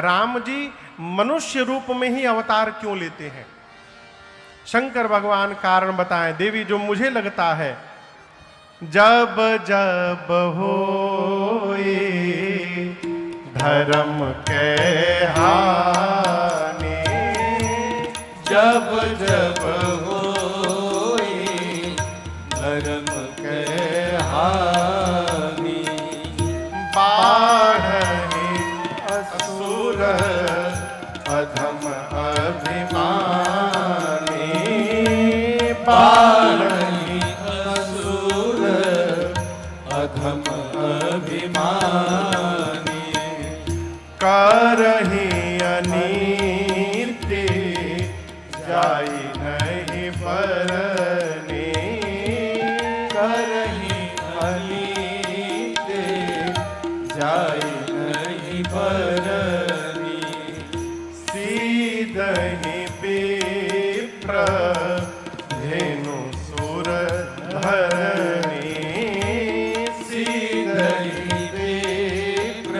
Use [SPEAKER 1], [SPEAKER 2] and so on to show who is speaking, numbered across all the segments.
[SPEAKER 1] राम जी मनुष्य रूप में ही अवतार क्यों लेते हैं? शंकर भगवान कारण बताएं। देवी जो मुझे लगता है, जब जब होए धर्म के हानि,
[SPEAKER 2] जब जब होए धर्म के हानि,
[SPEAKER 1] बाढ़हि असुर अधम अभिमानी,
[SPEAKER 2] बाढ़हि असुर अधम अभिमानी,
[SPEAKER 1] करहि अनीति जाई नहीं परनी,
[SPEAKER 2] करहि अनीति जाई नहीं परनी,
[SPEAKER 1] सीधहि विप्र धेनु सुर धरणी,
[SPEAKER 2] सीधहि विप्र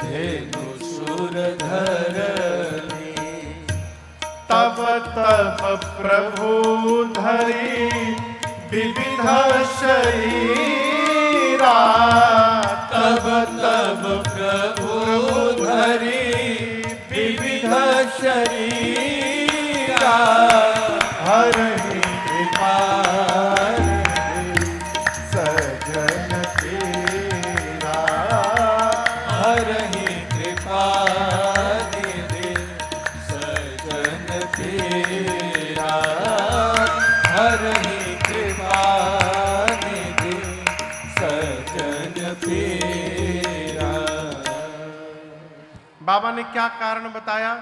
[SPEAKER 2] धेनु सुर धरणी,
[SPEAKER 1] तब तब प्रभु धरि विविध शरीरा,
[SPEAKER 2] तब तब प्रभु धरि विविध शरीरा,
[SPEAKER 1] हरहि
[SPEAKER 2] कृपा
[SPEAKER 1] सजन तेरा,
[SPEAKER 2] हरहि कृपा निधि सजन तेरा, हरहि कृपा निधि सजन तेरा।
[SPEAKER 1] बाबा ने क्या कारण बताया?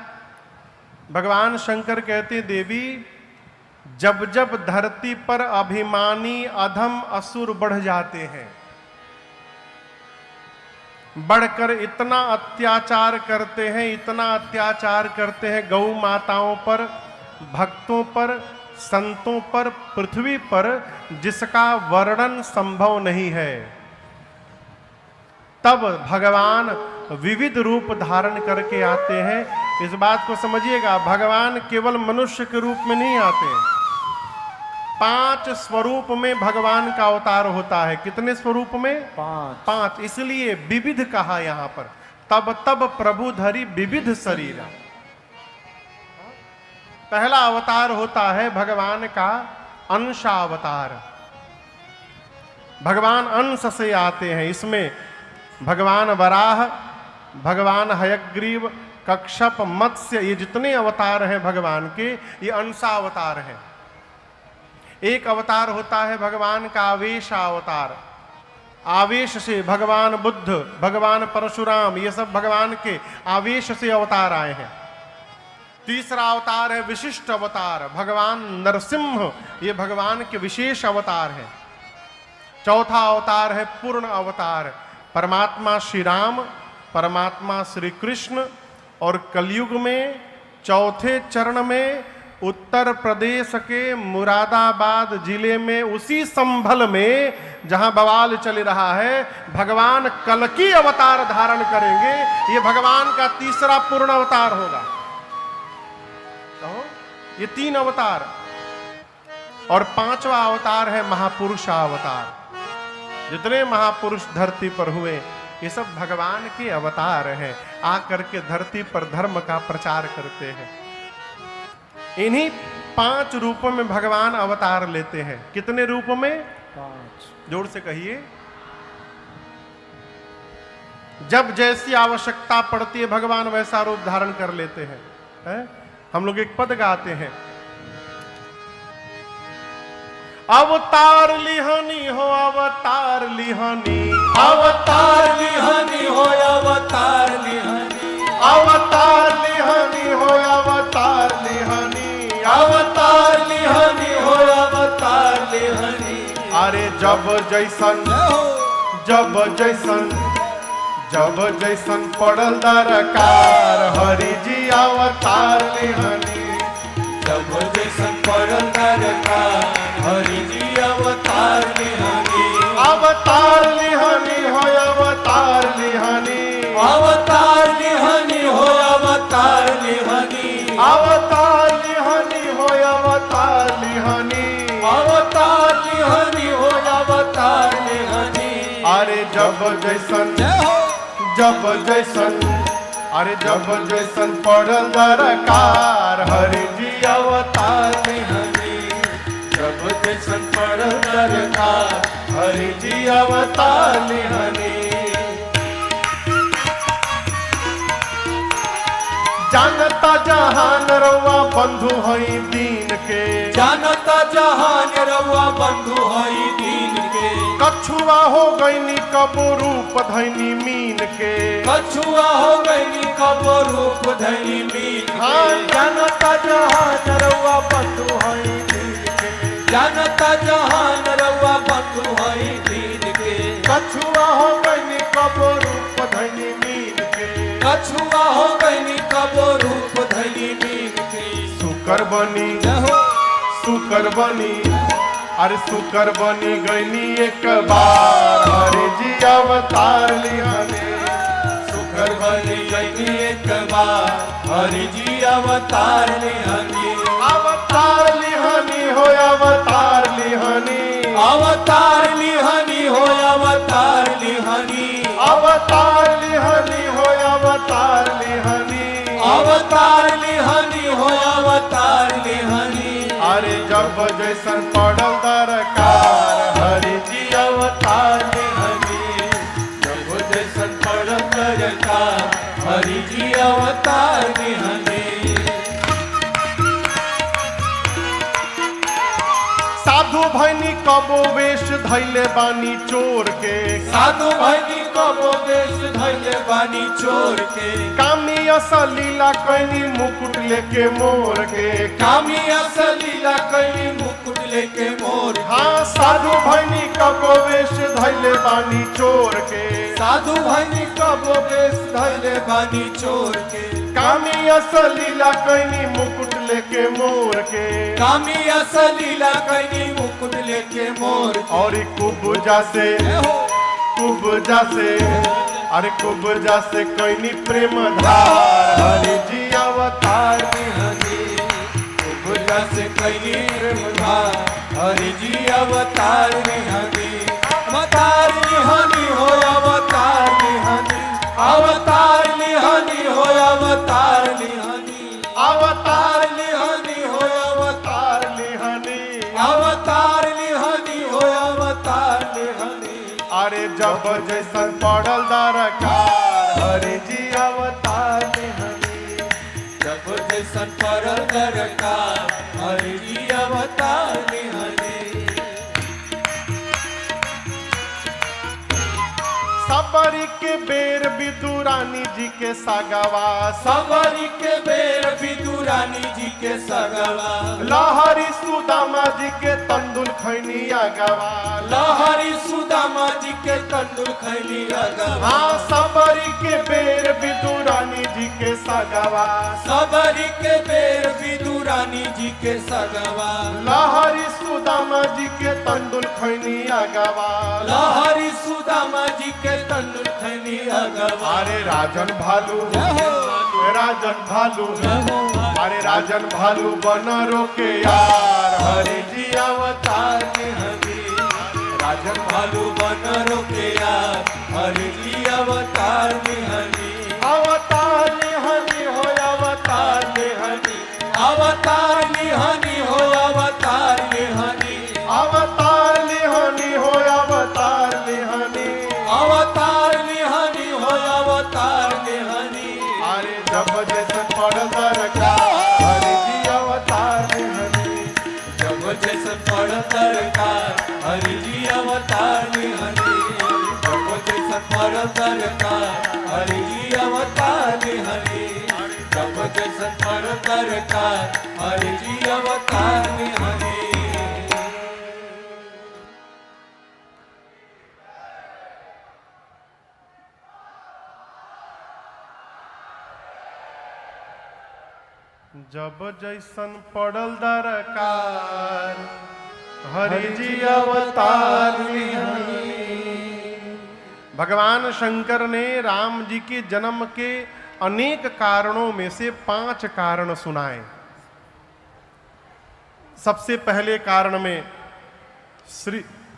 [SPEAKER 1] भगवान शंकर कहते, देवी जब जब धरती पर अभिमानी अधम असुर बढ़ जाते हैं, बढ़कर इतना अत्याचार करते हैं, इतना अत्याचार करते हैं गौ माताओं पर, भक्तों पर, संतों पर, पृथ्वी पर, जिसका वर्णन संभव नहीं है, तब भगवान विविध रूप धारण करके आते हैं। इस बात को समझिएगा, भगवान केवल मनुष्य के रूप में नहीं आते, 5 स्वरूप में भगवान का अवतार होता है। कितने स्वरूप में? 5। इसलिए विविध कहा यहां पर। तब तब प्रभु धरि विविध शरीर। पहला अवतार होता है भगवान का अंशावतार। भगवान अंश से आते हैं। इसमें भगवान वराह, भगवान हयग्रीव, कक्षप, मत्स्य, ये जितने अवतार हैं भगवान के, ये अंशावतार हैं। एक अवतार होता है भगवान का आवेशावतार। आवेश से भगवान बुद्ध, भगवान परशुराम, ये सब भगवान के आवेश से अवतार आए हैं। तीसरा अवतार है विशिष्ट अवतार, भगवान नरसिंह, ये भगवान के विशेष अवतार हैं। चौथा अवतार है पूर्ण अवतार, परमात्मा श्री राम, परमात्मा श्री कृष्ण। और कलयुग में चौथे चरण में उत्तर प्रदेश के मुरादाबाद जिले में, उसी संभल में जहां बवाल चल रहा है, भगवान कल्कि अवतार धारण करेंगे। ये भगवान का तीसरा पूर्ण अवतार होगा। कहो, ये 3 अवतार। और 5वां अवतार है महापुरुष अवतार। जितने महापुरुष धरती पर हुए, ये सब भगवान के अवतार हैं, आकर के धरती पर धर्म का प्रचार करते हैं। इन्हीं 5 रूपों में भगवान अवतार लेते हैं। कितने रूपों में? 5। जोर से कहिए। जब जैसी आवश्यकता पड़ती है भगवान वैसा रूप धारण कर लेते हैं, है? हम लोग एक पद गाते हैं, अवतार लिहानी हो अवतार लिहानी,
[SPEAKER 2] अवतार लिहानी हो अवतार लिहानी,
[SPEAKER 1] अवतार लिहानी हो अवतार लिहानी,
[SPEAKER 2] अवतार लिहानी हो अवतार लिहानी।
[SPEAKER 1] अरे जब जैसन जब जैसन पड़ल दरकार, हरि जी अवतार लिहानी।
[SPEAKER 2] जब जैसन पड़ल दरकार, हरि जी अवतार लिहानी।
[SPEAKER 1] अवतार लिहानी हो अवतार लिहानी,
[SPEAKER 2] अवतार लिहानी
[SPEAKER 1] जैसन
[SPEAKER 2] जय हो
[SPEAKER 1] जब जैसन अरे जब जैसन पड़ल दरकार हरि जी अवतार
[SPEAKER 2] हरि जब जैसन पड़ल दरकार हरि जी अवतार हरि
[SPEAKER 1] जानता जहान रउआ बंधु हई दीन के
[SPEAKER 2] जानता जहान रउआ बंधु हई दीन के
[SPEAKER 1] कछुआ हो गईनी कबो रूप धैनी मीन के
[SPEAKER 2] कछुआ हो गई कब रूप धनी मीन
[SPEAKER 1] हाँ
[SPEAKER 2] के
[SPEAKER 1] जानता जहान रउआ बंधु हई दीन के
[SPEAKER 2] जानता जहान रउआ बंधु हई दीन के
[SPEAKER 1] कछुआ हो गईनी कबो रूप धैनी मीन के
[SPEAKER 2] कछुआ हो गई कब रूप धनी मीन के
[SPEAKER 1] सुकर बनी
[SPEAKER 2] जय हो
[SPEAKER 1] सुकर बनी अरे सुकर बनी गईनी एक बार हरि जी अवतार लिहाने
[SPEAKER 2] सुकर बनी गई एक बार हरि जी अवतार हरि
[SPEAKER 1] अवतार लिहानी हो अवतार लिहानी
[SPEAKER 2] अवतार लिहनी हो अवतार लिहनी
[SPEAKER 1] अवतार लिहानी हो अवतार लिहानी
[SPEAKER 2] अवतार लिहनी हो अवतार लिहनी
[SPEAKER 1] अरे जब जैसन पड़ल दरकार हरि जी अवतार
[SPEAKER 2] लिहनी जब जैसन पड़ल दरकार हरि जी अवतार लिहनी
[SPEAKER 1] साधु भैनी कबो वेश धैले बानी चोर के
[SPEAKER 2] साधु भैनी कबो देश धैले बानी चोर के
[SPEAKER 1] कामी असलीला कैनी मुकुट लेके मोर के
[SPEAKER 2] कामी असलीला कई मुकुट लेके मोर
[SPEAKER 1] हाँ साधु भैनी कबो वेश धैले बानी चोर के
[SPEAKER 2] साधु भैनी कबो देश धैले बानी चोर के
[SPEAKER 1] कामी असलीला कैनी मुकुट लेके मोर के
[SPEAKER 2] कामी असलीला कई मुकुट लेके मोर
[SPEAKER 1] और कुबजा से कुबजा से अरे कुबजा से कैनी प्रेम धार हरि जी अवतार
[SPEAKER 2] हरि कुबजा से कई प्रेम धार हरि जी अवतार हरि अवतार हरि हो अवतार हरि अवतार हरि हो अवतार हरि अवतार हरि हो अवतार
[SPEAKER 1] लिहानी
[SPEAKER 2] अवतार हरि हो अवतार हरि
[SPEAKER 1] अरे जब जैसन पड़ल दरकार हरि जी अवतार लिहानी
[SPEAKER 2] जब जैसन पड़ल दरकार हरि जी अवतार हरि
[SPEAKER 1] सबरी के बेर विदुरानी जी के सगवा
[SPEAKER 2] सबरी के बेर विदुरानी जी के सगवा
[SPEAKER 1] लहरी सुदामा जी के तंदुल खैनी अगवा
[SPEAKER 2] लहरी सुदामा जी के तंदुल खैली अगवा
[SPEAKER 1] हाँ सबरी के बेर विदुरानी जी के सगवा
[SPEAKER 2] सबरी के बेर विदुरानी जी के सगवा
[SPEAKER 1] लहरी सुदामा जी के तंदुल खैनी अगवा
[SPEAKER 2] लहरी सुदामा जी के तंदुल खैली अगवा
[SPEAKER 1] अरे राजन भालू राजन भालू अरे राजन भालू बन रोके यार हरि जी अवतार
[SPEAKER 2] हरि राजन भालू बन रोके यार हरि जी अवतार हरि
[SPEAKER 1] अवतार लिहानी हो अवतार लिहानी
[SPEAKER 2] अवतार लिहनी हो अवतार लिहनी
[SPEAKER 1] अवतार लिहानी हो अवतार लिहानी
[SPEAKER 2] अवतार लिहनी हो अवतार लिहनी
[SPEAKER 1] अरे जब जैसन पड़ल दरकार हरि जी अवतार लिहानी
[SPEAKER 2] जब जैसन पड़ल दरकार हरि जी अवतार लिहनी जब जैसन पड़ल दरकार हरि जी अवतार लिहनी जब जैसन पड़ल दरकार हरि जी अवतार लिहनी
[SPEAKER 1] जब जैसन पड़ल दरकार हरि जी अवतार लिहानी। भगवान शंकर ने राम जी के जन्म के अनेक कारणों में से 5 कारण सुनाए। सबसे पहले कारण में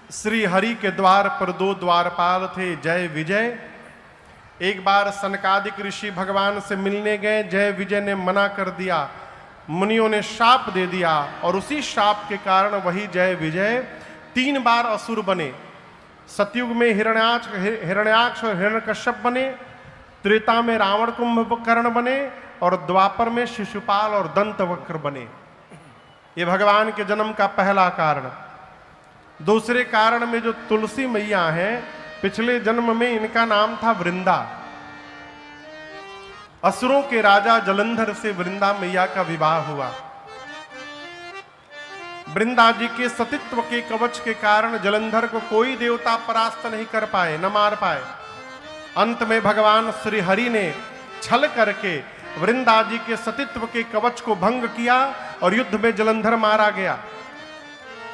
[SPEAKER 1] श्री हरि के द्वार पर 2 द्वारपाल थे, जय विजय। एक बार सनकादिक ऋषि भगवान से मिलने गए, जय विजय ने मना कर दिया, मुनियों ने शाप दे दिया और उसी शाप के कारण वही जय विजय 3 बार असुर बने। सतयुग में हिरण्याक्ष और हिरण्यकश्यप बने, त्रेता में रावण कुंभकर्ण बने और द्वापर में शिशुपाल और दंतवक्र बने। ये भगवान के जन्म का पहला कारण। दूसरे कारण में जो तुलसी मैया हैं, पिछले जन्म में इनका नाम था वृंदा। असुरों के राजा जलंधर से वृंदा मैया का विवाह हुआ। वृंदा जी के सतीत्व के कवच के कारण जलंधर को कोई देवता परास्त नहीं कर पाए, न मार पाए। अंत में भगवान श्री हरि ने छल करके वृंदा जी के सतीत्व के कवच को भंग किया और युद्ध में जलंधर मारा गया।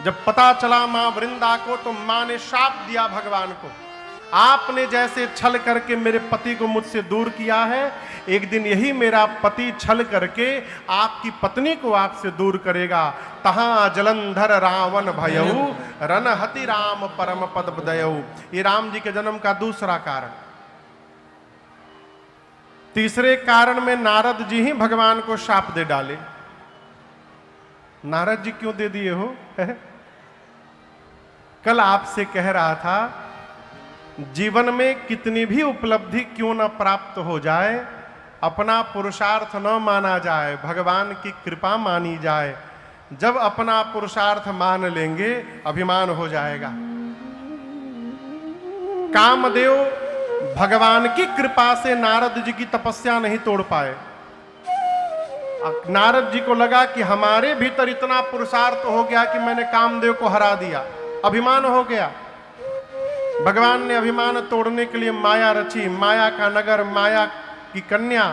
[SPEAKER 1] जब पता चला मां वृंदा को, तो मां ने शाप दिया भगवान को, आपने जैसे छल करके मेरे पति को मुझसे दूर किया है, एक दिन यही मेरा पति छल करके आपकी पत्नी को आपसे दूर करेगा। तहां जलंधर रावण भयऊ, रनहति राम परम पद बदयऊ। ये राम जी के जन्म का दूसरा कारण। तीसरे कारण में नारद जी ही भगवान को शाप दे डाले। नारद जी क्यों दे दिए हो? कल आपसे कह रहा था, जीवन में कितनी भी उपलब्धि क्यों न प्राप्त हो जाए, अपना पुरुषार्थ न माना जाए, भगवान की कृपा मानी जाए। जब अपना पुरुषार्थ मान लेंगे, अभिमान हो जाएगा। कामदेव भगवान की कृपा से नारद जी की तपस्या नहीं तोड़ पाए। नारद जी को लगा कि हमारे भीतर इतना पुरुषार्थ हो गया कि मैंने कामदेव को हरा दिया, अभिमान हो गया। भगवान ने अभिमान तोड़ने के लिए माया रची, माया का नगर, माया की कन्या।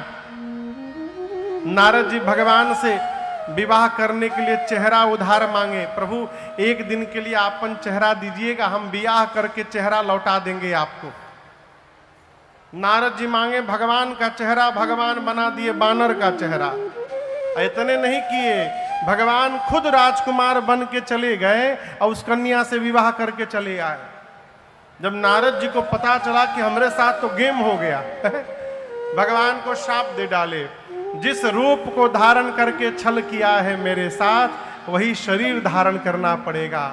[SPEAKER 1] नारद जी भगवान से विवाह करने के लिए चेहरा उधार मांगे, प्रभु एक दिन के लिए आपन चेहरा दीजिएगा, हम विवाह करके चेहरा लौटा देंगे आपको। नारद जी मांगे भगवान का चेहरा, भगवान बना दिए बानर का चेहरा। इतने नहीं किए, भगवान खुद राजकुमार बन के चले गए और उस कन्या से विवाह करके चले आए। जब नारद जी को पता चला कि हमारे साथ तो गेम हो गया, भगवान को शाप दे डाले, जिस रूप को धारण करके छल किया है मेरे साथ, वही शरीर धारण करना पड़ेगा।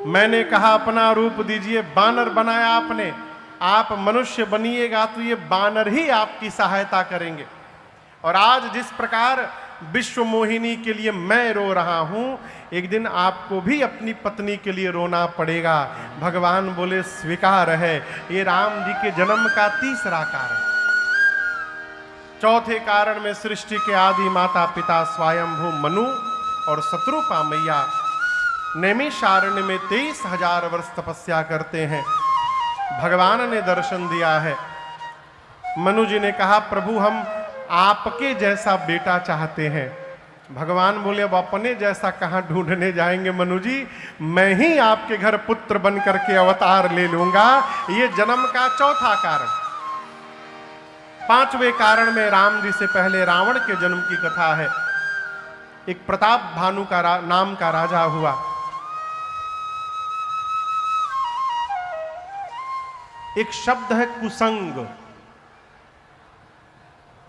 [SPEAKER 1] मैंने कहा अपना रूप दीजिए, बानर बनाया आपने, आप मनुष्य बनिएगा तो ये बानर ही आपकी सहायता करेंगे। और आज जिस प्रकार विश्व मोहिनी के लिए मैं रो रहा हूं, एक दिन आपको भी अपनी पत्नी के लिए रोना पड़ेगा। भगवान बोले स्वीकार है। ये राम जी के जन्म का तीसरा कारण। चौथे कारण में सृष्टि के आदि माता पिता स्वयंभू मनु और शत्रुपा मैया नैमिषारण्य में 23,000 वर्ष तपस्या करते हैं। भगवान ने दर्शन दिया है। मनु जी ने कहा प्रभु हम आपके जैसा बेटा चाहते हैं। भगवान बोले अब अपने जैसा कहां ढूंढने जाएंगे मनु जी, मैं ही आपके घर पुत्र बन करके अवतार ले लूंगा। ये जन्म का चौथा कारण। पांचवें कारण में राम जी से पहले रावण के जन्म की कथा है। एक प्रताप भानु का नाम का राजा हुआ। एक शब्द है कुसंग,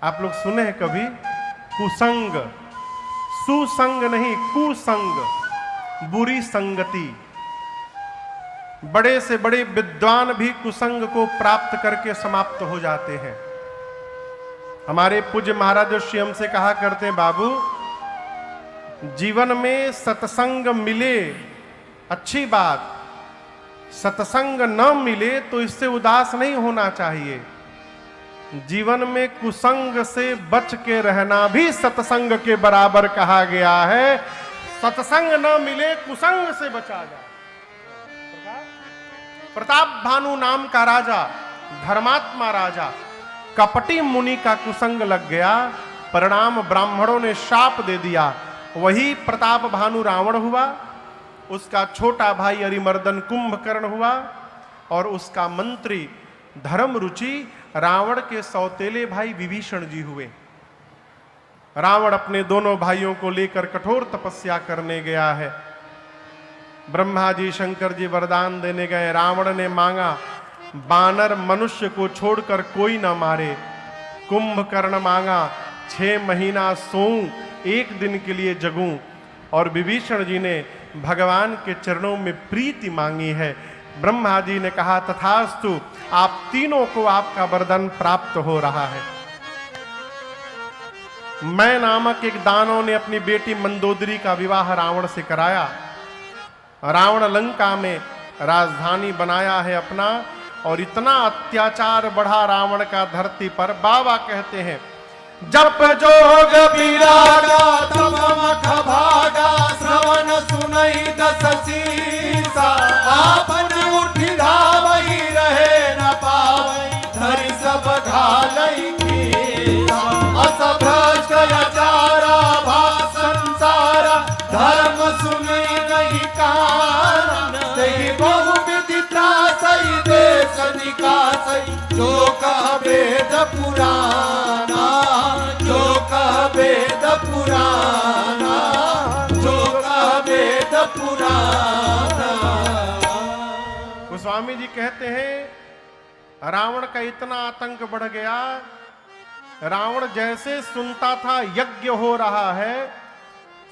[SPEAKER 1] आप लोग सुने हैं कभी? कुसंग, सुसंग नहीं, कुसंग, बुरी संगति। बड़े से बड़े विद्वान भी कुसंग को प्राप्त करके समाप्त हो जाते हैं। हमारे पूज्य महाराज श्री हमसे कहा करते हैं, बाबू जीवन में सत्संग मिले अच्छी बात, सत्संग न मिले तो इससे उदास नहीं होना चाहिए। जीवन में कुसंग से बच के रहना भी सत्संग के बराबर कहा गया है। सत्संग न मिले कुसंग से बचा जाए। प्रताप भानु नाम का राजा, धर्मात्मा राजा, कपटी मुनि का कुसंग लग गया, परिणाम ब्राह्मणों ने शाप दे दिया। वही प्रताप भानु रावण हुआ, उसका छोटा भाई अरिमर्दन कुंभकर्ण हुआ और उसका मंत्री धर्मरुचि रावण के सौतेले भाई विभीषण जी हुए। रावण अपने दोनों भाइयों को लेकर कठोर तपस्या करने गया है। ब्रह्मा जी शंकर जी वरदान देने गए। रावण ने मांगा बानर मनुष्य को छोड़कर कोई ना मारे। कुंभकर्ण मांगा 6 महीना सोऊं, 1 दिन के लिए जगूं। और विभीषण जी ने भगवान के चरणों में प्रीति मांगी है। ब्रह्मा जी ने कहा तथास्तु, आप तीनों को आपका वरदान प्राप्त हो रहा है। मैं नामक एक दानव ने अपनी बेटी मंदोदरी का विवाह रावण से कराया। रावण लंका में राजधानी बनाया है अपना, और इतना अत्याचार बढ़ा रावण का धरती पर। बाबा कहते हैं जप जोग
[SPEAKER 2] विरागा तब मख भागा, श्रवण सुनई दस सीसा। आपन उठी धावई रहे न पावई, धरि सब घालई खीसा। अस भ्रष्ट अचारा भा संसारा, धर्म सुनई नहीं काना। तेहि बहु विधि त्रासई देश निकासई, जो कह वेद पुराना। जो कह वेद पुराना, जो कह वेद पुराना।
[SPEAKER 1] गोस्वामी जी कहते हैं रावण का इतना आतंक बढ़ गया, रावण जैसे सुनता था यज्ञ हो रहा है,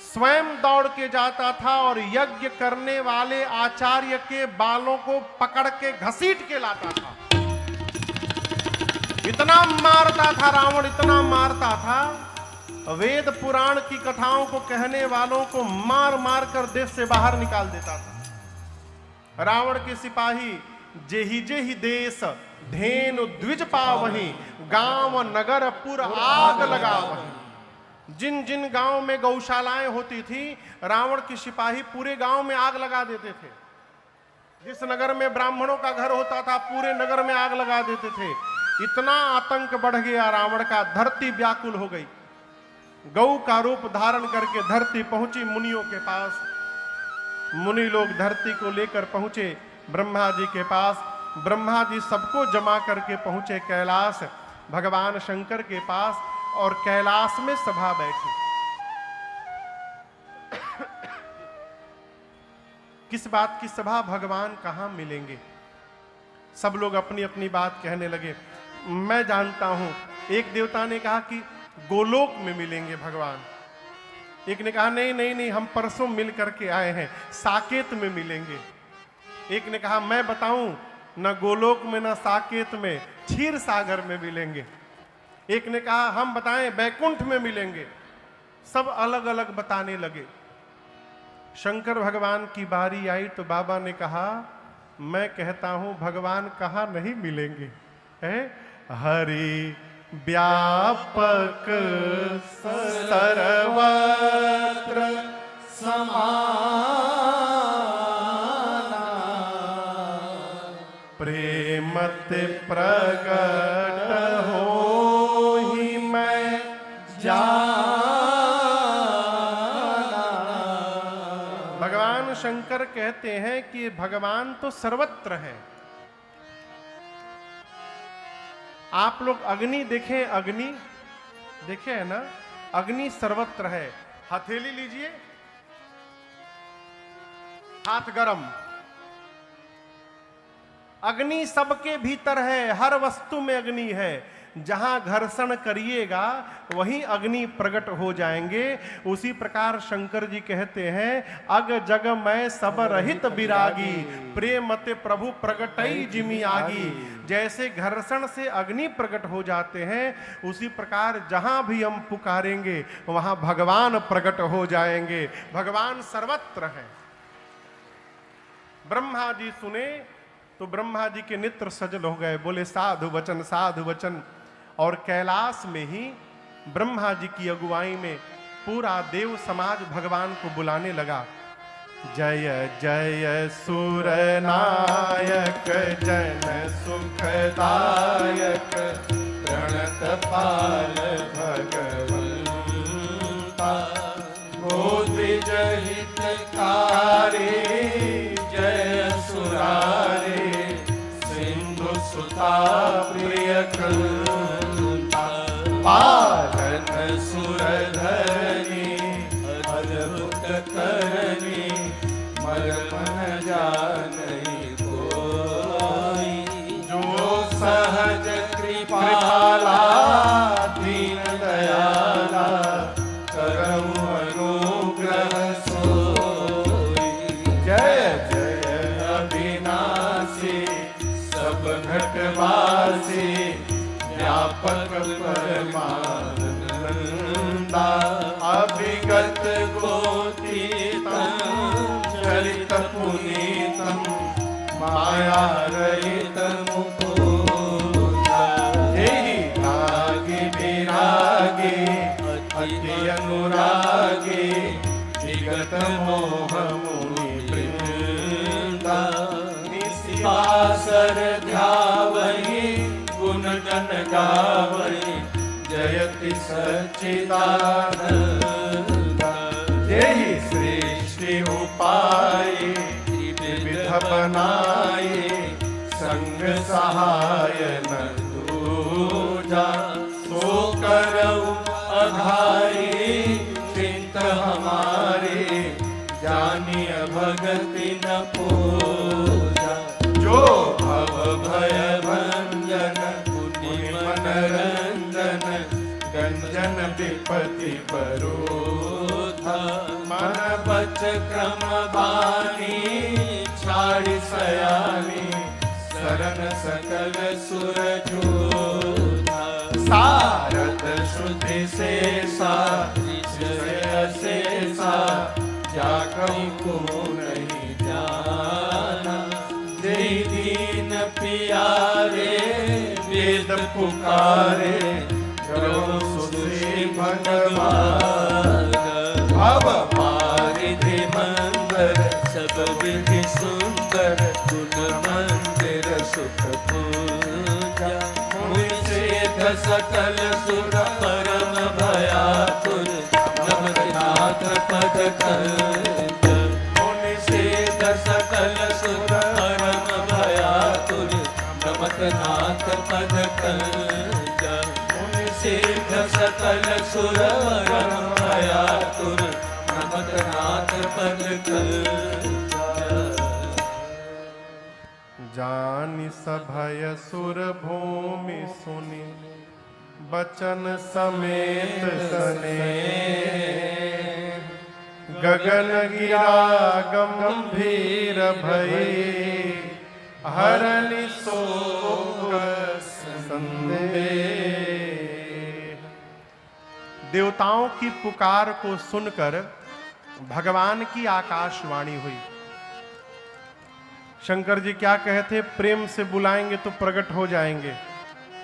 [SPEAKER 1] स्वयं दौड़ के जाता था और यज्ञ करने वाले आचार्य के बालों को पकड़ के घसीट के लाता था। इतना मारता था रावण, इतना मारता था, वेद पुराण की कथाओं को कहने वालों को मार मार कर देश से बाहर निकाल देता था। रावण के सिपाही जेहि देश धेनु द्विज पावहीं, गांव नगर पुर आग लगावहीं। जिन जिन गांव में गौशालाएं होती थी, रावण के सिपाही पूरे गांव में आग लगा देते थे। जिस नगर में ब्राह्मणों का घर होता था, पूरे नगर में आग लगा देते थे। इतना आतंक बढ़ गया रावण का, धरती व्याकुल हो गई। गौ का रूप धारण करके धरती पहुंची मुनियों के पास। मुनि लोग धरती को लेकर पहुंचे ब्रह्मा जी के पास। ब्रह्मा जी सबको जमा करके पहुंचे कैलाश, भगवान शंकर के पास, और कैलाश में सभा बैठी। किस बात की सभा? भगवान कहां मिलेंगे? सब लोग अपनी अपनी बात कहने लगे। मैं जानता हूं, एक देवता ने कहा कि गोलोक में मिलेंगे भगवान। एक ने कहा नहीं नहीं नहीं, हम परसों मिल करके आए हैं, साकेत में मिलेंगे। एक ने कहा मैं बताऊं, न गोलोक में न साकेत में, क्षीर सागर में मिलेंगे। एक ने कहा हम बताएं, बैकुंठ में मिलेंगे। सब अलग अलग बताने लगे। शंकर भगवान की बारी आई तो बाबा ने कहा मैं कहता हूं भगवान कहां नहीं मिलेंगे, है हरि व्यापक सर्वत्र समाना, प्रेमते प्रकट हो ही मैं जाना। भगवान शंकर कहते हैं कि भगवान तो सर्वत्र है। आप लोग अग्नि देखें, अग्नि देखे है ना, अग्नि सर्वत्र है। हथेली लीजिए, हाथ गरम, अग्नि सबके भीतर है, हर वस्तु में अग्नि है। जहां घर्षण करिएगा वहीं अग्नि प्रकट हो जाएंगे। उसी प्रकार शंकर जी कहते हैं अग जग मैं सब रहित विरागी, प्रेमते प्रभु प्रगटई जिमि आगी। जैसे घर्षण से अग्नि प्रकट हो जाते हैं, उसी प्रकार जहां भी हम पुकारेंगे वहां भगवान प्रकट हो जाएंगे। भगवान सर्वत्र है। ब्रह्मा जी सुने तो ब्रह्मा जी के नेत्र सजल हो गए, बोले साधु वचन साधु वचन। और कैलाश में ही ब्रह्मा जी की अगुवाई में पूरा देव समाज भगवान को बुलाने लगा। जय जय सुर नायक जन सुखदायक, प्रणत पाल भगवंता,
[SPEAKER 2] गोद्विज हितकारी जय सुरारे, सिंधु सुता प्रिय कृता, पालन सुरधरी अद्भुत करनी, मर्म
[SPEAKER 1] परमानंदा अभिगत गोतीतं चरित पुनीतं माया रहितं मुकुंदा यही रागी विरागी अति अनुरागी विगत मोह मुनि वृंदा निशिवासर ध्यावहि गुण गण गावहि जयति सच्चिदानंद यही सृष्टि उपाय विविध बनाए संग सहाय न दूजा सो करऊ अघारी चिंत हमारे जानिय भगति न पूजा जो भव भय भंजन मुनि मनरंजन गंजन विपति परोधा मन बच क्रम बानी छाड़ी सयानी शरण सकल सुर जोधा सारद श्रुति शेषा शेषा जा को नहीं जाना जय दीन पियारे वेद पुकारे करो सुधे भगवान भव पारिधि मंदर सब विधि सुंदर गुण मंदिर सुख पूजा मुनि सेठ सकल सुर परम भयातुर नमनाथ पद कंज मुनि सेठ सकल सुर परम भयातुर नमनाथ पद कंज मुनि सेठ सकल सुर परम भयातुर नमनाथ पद कंज जानि सभय सुर भूमि सुनि बचन समेत सने गगन गिरा गंभीर भई हरनि शोक संदेह। देवताओं की पुकार को सुनकर भगवान की आकाशवाणी हुई। शंकर जी क्या कहते, प्रेम से बुलाएंगे तो प्रकट हो जाएंगे,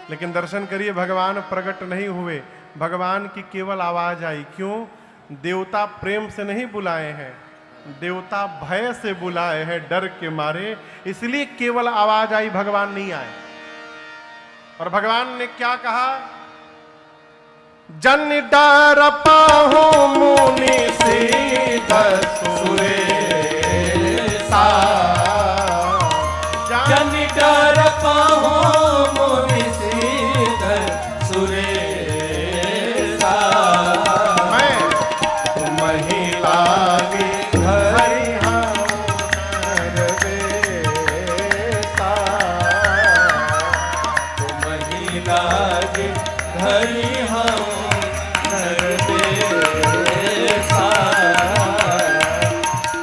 [SPEAKER 1] लेकिन दर्शन करिए भगवान प्रकट नहीं हुए, भगवान की केवल आवाज आई। क्यों? देवता प्रेम से नहीं बुलाए हैं, देवता भय से बुलाए हैं, डर के मारे, इसलिए केवल आवाज आई, भगवान नहीं आए। और भगवान ने क्या कहा? जन डर पाहु मुनि सीधर सुरेसा,
[SPEAKER 2] जन डर पाहु मुनि सीधर सुरेसा,
[SPEAKER 1] मैं तुम्हि लागी हरि हूँ नरवेसा,
[SPEAKER 2] तुम्हि लागी हरि हूँ नरवेसा,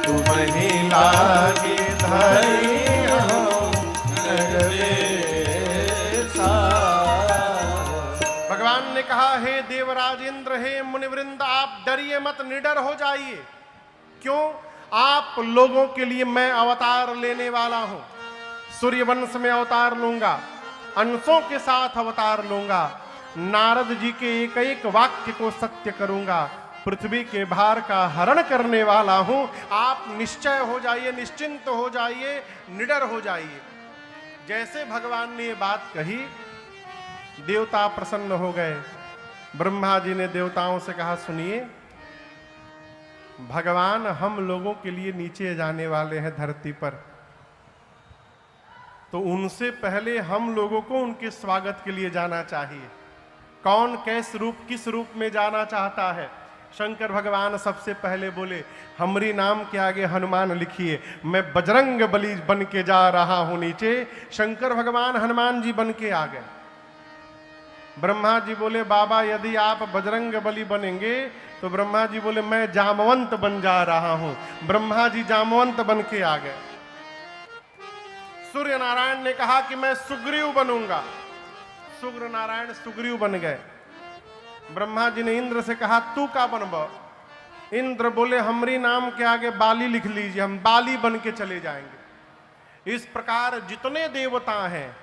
[SPEAKER 1] तुम्हि लागी धरि भगवान ने कहा, हे देवराजेंद्र, हे मुनिवृंद, आप डरिए मत, निडर हो जाइए। क्यों? आप लोगों के लिए मैं अवतार लेने वाला हूं। सूर्य वंश में अवतार लूंगा, अंशों के साथ अवतार लूंगा, नारद जी के एक एक वाक्य को सत्य करूंगा, पृथ्वी के भार का हरण करने वाला हूं। आप निश्चय हो जाइए, निश्चिंत हो जाइए, निडर हो जाइए। जैसे भगवान ने ये बात कही, देवता प्रसन्न हो गए। ब्रह्मा जी ने देवताओं से कहा, सुनिए, भगवान हम लोगों के लिए नीचे जाने वाले हैं धरती पर, तो उनसे पहले हम लोगों को उनके स्वागत के लिए जाना चाहिए। कौन किस रूप में जाना चाहता है? शंकर भगवान सबसे पहले बोले, हमरी नाम के आगे हनुमान लिखिए, मैं बजरंग बली बन के जा रहा हूं नीचे। शंकर भगवान हनुमान जी बन के आ गए। ब्रह्मा जी बोले, बाबा यदि आप बजरंग बली बनेंगे, तो ब्रह्मा जी बोले, मैं जामवंत बन जा रहा हूं। ब्रह्मा जी जामवंत बन के आ गए। सूर्य नारायण ने कहा कि मैं सुग्रीव बनूंगा। सूर्य नारायण सुग्रीव बन गए। ब्रह्मा जी ने इंद्र से कहा तू का बनब? इंद्र बोले हमरी नाम के आगे बाली लिख लीजिए, हम बाली बन के चले जाएंगे। इस प्रकार जितने देवता हैं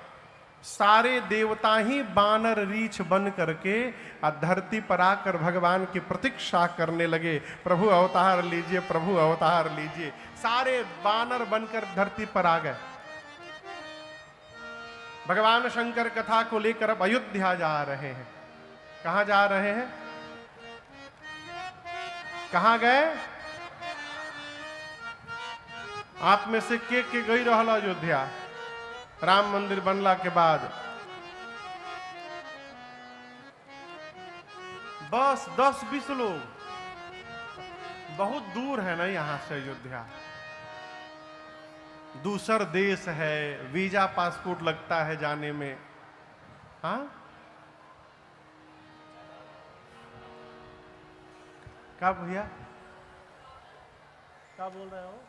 [SPEAKER 1] सारे देवता ही बानर रीछ बन करके धरती पर आकर भगवान की प्रतीक्षा करने लगे, प्रभु अवतार लीजिए, प्रभु अवतार लीजिए। सारे बानर बनकर धरती पर आ गए। भगवान शंकर कथा को लेकर अब अयोध्या जा रहे हैं। कहां जा रहे हैं? कहां गए? आप में से के गई रहल अयोध्या राम मंदिर बनला के बाद? बस 10-20 लोग। बहुत दूर है ना यहां से अयोध्या, दूसर देश है, वीजा पासपोर्ट लगता है जाने में। हाँ, क्या भैया क्या बोल रहे हो?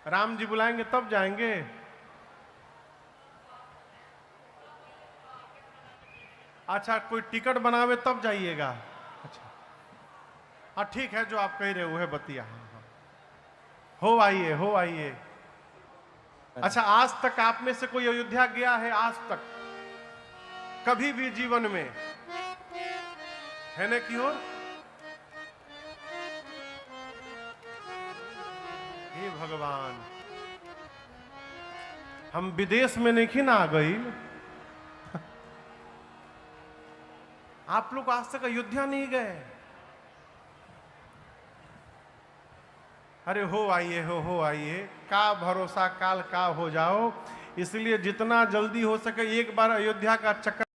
[SPEAKER 1] राम जी बुलाएंगे तब जाएंगे? अच्छा, कोई टिकट बनावे तब जाइएगा? अच्छा, हाँ ठीक है, जो आप कह रहे हो है बतिया। हाँ हाँ, हो आइए, हो आइए। अच्छा, आज तक आप में से कोई अयोध्या गया है? आज तक कभी भी जीवन में है ना की ओर? हे भगवान, हम विदेश में नहीं ना आ गई। आप लोग आज तक अयोध्या नहीं गए? अरे हो आइए, हो आइए, का भरोसा काल का हो जाओ। इसलिए जितना जल्दी हो सके एक बार अयोध्या का चक्कर